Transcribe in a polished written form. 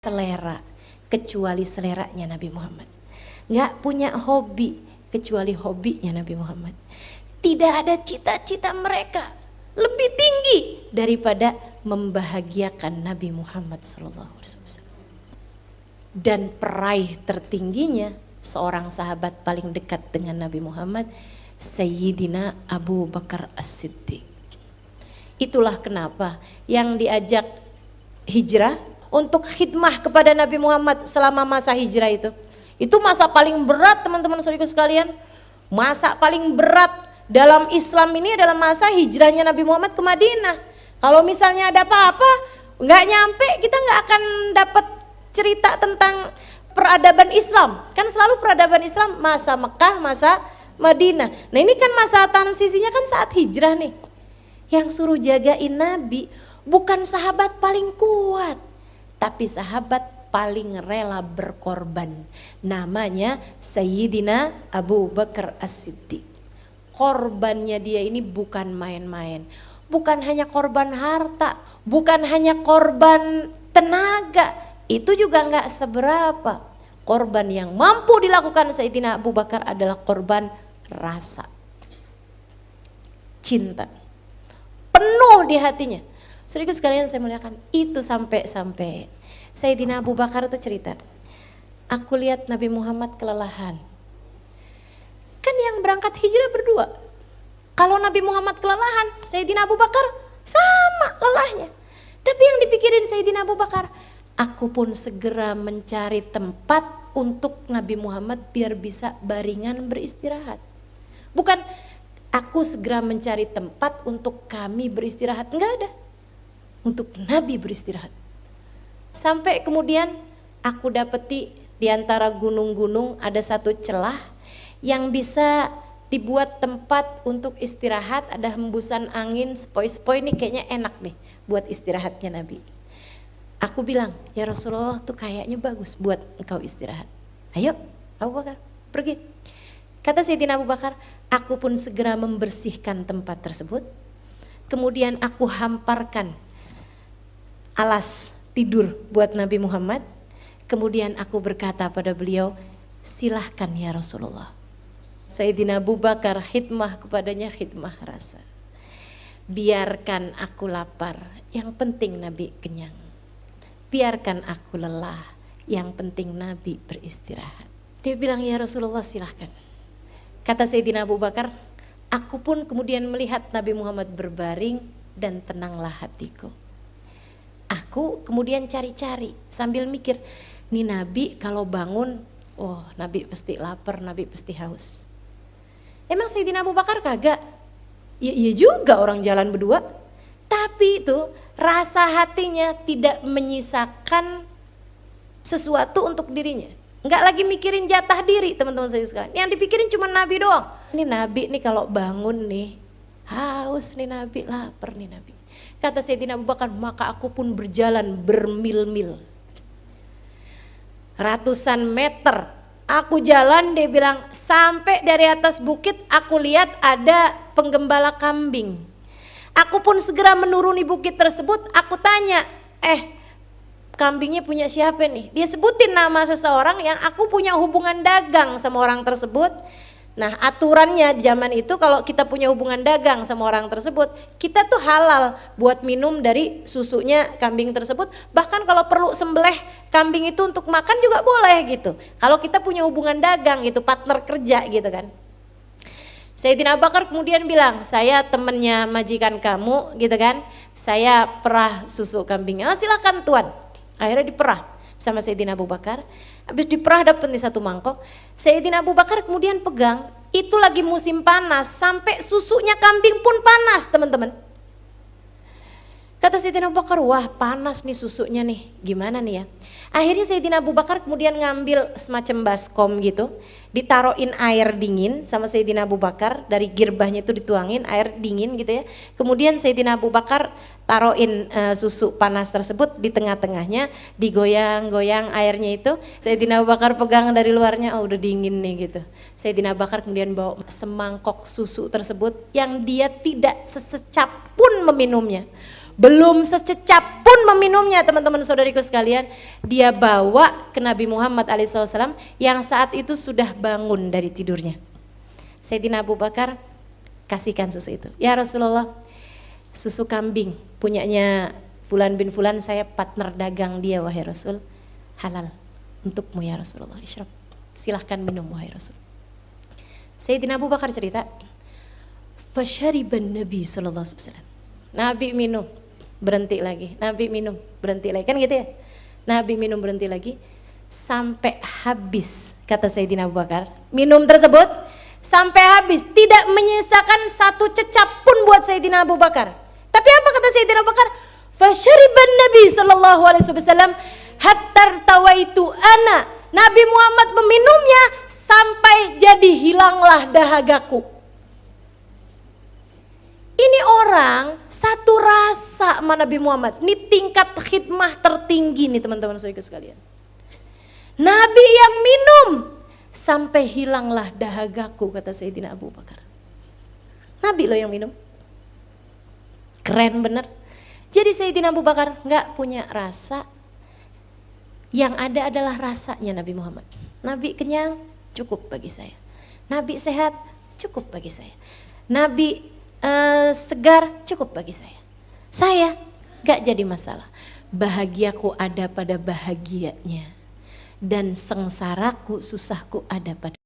selera kecuali seleranya Nabi Muhammad. Gak punya hobi kecuali hobinya Nabi Muhammad. Tidak ada cita-cita mereka lebih tinggi daripada membahagiakan Nabi Muhammad SAW. Dan peraih tertingginya seorang sahabat paling dekat dengan Nabi Muhammad, Sayyidina Abu Bakar As-Siddiq. Itulah kenapa yang diajak hijrah untuk khidmah kepada Nabi Muhammad selama masa hijrah itu masa paling berat teman-teman saudaraku sekalian. Masa paling berat dalam Islam ini adalah masa hijrahnya Nabi Muhammad ke Madinah. Kalau misalnya ada apa-apa nggak nyampe, kita nggak akan dapat cerita tentang peradaban Islam. Kan selalu peradaban Islam masa Mekah, masa Madinah. Nah ini kan masa transisinya kan saat hijrah nih. Yang suruh jagain Nabi bukan sahabat paling kuat, tapi sahabat paling rela berkorban. Namanya Sayyidina Abu Bakar As-Siddiq. Korbannya dia ini bukan main-main. Bukan hanya korban harta, bukan hanya korban tenaga. Itu juga nggak seberapa. Korban yang mampu dilakukan Sayyidina Abu Bakar adalah korban rasa. Cinta. Penuh di hatinya. Saudaraku sekalian saya muliakan, itu sampai Sayyidina Abu Bakar itu cerita, aku lihat Nabi Muhammad kelelahan. Kan yang berangkat hijrah berdua. Kalau Nabi Muhammad kelelahan, Sayyidina Abu Bakar sama lelahnya. Tapi yang dipikirin Sayyidina Abu Bakar, aku pun segera mencari tempat untuk Nabi Muhammad biar bisa baringan beristirahat. Bukan aku segera mencari tempat untuk kami beristirahat, enggak ada. Untuk Nabi beristirahat. Sampai kemudian aku dapeti di antara gunung-gunung ada satu celah yang bisa dibuat tempat untuk istirahat, ada hembusan angin, sepoi-sepoi, nih kayaknya enak nih buat istirahatnya Nabi. Aku bilang, ya Rasulullah tuh kayaknya bagus buat engkau istirahat. Ayo Abu Bakar pergi. Kata Sayyidina Abu Bakar, aku pun segera membersihkan tempat tersebut. Kemudian aku hamparkan alas tidur buat Nabi Muhammad. Kemudian aku berkata pada beliau, silahkan ya Rasulullah. Sayyidina Abu Bakar khidmah kepadanya khidmah rasa. Biarkan aku lapar, yang penting Nabi kenyang. Biarkan aku lelah, yang penting Nabi beristirahat. Dia bilang, ya Rasulullah silahkan. Kata Sayyidina Abu Bakar, aku pun kemudian melihat Nabi Muhammad berbaring dan tenanglah hatiku. Aku kemudian cari-cari sambil mikir, nih Nabi kalau bangun, oh Nabi pasti lapar, Nabi pasti haus. Emang Sayyidina Abu Bakar kagak? Ya iya juga orang jalan berdua. Tapi itu rasa hatinya tidak menyisakan sesuatu untuk dirinya. Enggak lagi mikirin jatah diri teman-teman saya sekalian. Yang dipikirin cuma Nabi doang. Ini Nabi nih kalau bangun nih, haus nih Nabi, lapar nih Nabi. Kata Sayyidina Abu Bakar, maka aku pun berjalan bermil-mil. Ratusan meter. Aku jalan, dia bilang, sampai dari atas bukit aku lihat ada penggembala kambing. Aku pun segera menuruni bukit tersebut, aku tanya, kambingnya punya siapa nih? Dia sebutin nama seseorang yang aku punya hubungan dagang sama orang tersebut. Nah aturannya di zaman itu kalau kita punya hubungan dagang sama orang tersebut, kita tuh halal buat minum dari susunya kambing tersebut. Bahkan kalau perlu sembelih kambing itu untuk makan juga boleh gitu. Kalau kita punya hubungan dagang gitu, partner kerja gitu kan. Sayyidina Abu Bakar kemudian bilang, saya temennya majikan kamu gitu kan, saya perah susu kambingnya. Silakan tuan. Akhirnya diperah sama Sayyidina Abu Bakar. Habis diperah dapat nih satu mangkok. Sayyidina Abu Bakar kemudian pegang, itu lagi musim panas, sampai susunya kambing pun panas teman-teman. Kata Sayyidina Abu Bakar, wah panas nih susunya nih, gimana nih ya. Akhirnya Sayyidina Abu Bakar kemudian ngambil semacam baskom gitu, ditaruhin air dingin sama Sayyidina Abu Bakar, dari girbahnya itu dituangin air dingin gitu ya. Kemudian Sayyidina Abu Bakar taruhin susu panas tersebut di tengah-tengahnya, digoyang-goyang airnya itu. Sayyidina Abu Bakar pegang dari luarnya, oh udah dingin nih gitu. Sayyidina Abu Bakar kemudian bawa semangkok susu tersebut yang dia tidak sesecap pun meminumnya. Belum sececap pun meminumnya teman-teman saudariku sekalian. Dia bawa ke Nabi Muhammad alaihissalam yang saat itu sudah bangun dari tidurnya. Sayyidina Abu Bakar kasihkan susu itu. Ya Rasulullah, susu kambing punyanya Fulan bin Fulan, saya partner dagang dia wahai Rasul. Halal untukmu ya Rasulullah. Isyrab. Silahkan minum wahai Rasul. Sayyidina Abu Bakar cerita, fasyariban Nabi sallallahu alaihi wasallam. Nabi minum, berhenti lagi. Nabi minum, berhenti lagi. Kan gitu ya? Nabi minum, berhenti lagi. Sampai habis, kata Sayyidina Abu Bakar. Minum tersebut sampai habis, tidak menyisakan satu cecap pun buat Sayyidina Abu Bakar. Tapi apa kata Sayyidina Abu Bakar? Fasyariban Nabi sallallahu alaihi wasallam hatta tawaitu ana. Nabi Muhammad meminumnya sampai jadi hilanglah dahagaku. Ini orang satu rasa sama Nabi Muhammad. Ini tingkat khidmah tertinggi nih teman-teman saudara sekalian. Nabi yang minum sampai hilanglah dahagaku, kata Sayyidina Abu Bakar. Nabi loh yang minum. Keren bener. Jadi Sayyidina Abu Bakar nggak punya rasa. Yang ada adalah rasanya Nabi Muhammad. Nabi kenyang, cukup bagi saya. Nabi sehat, cukup bagi saya. Nabi segar, cukup bagi saya. Saya gak jadi masalah. Bahagiaku ada pada bahagianya, dan sengsaraku, susahku ada pada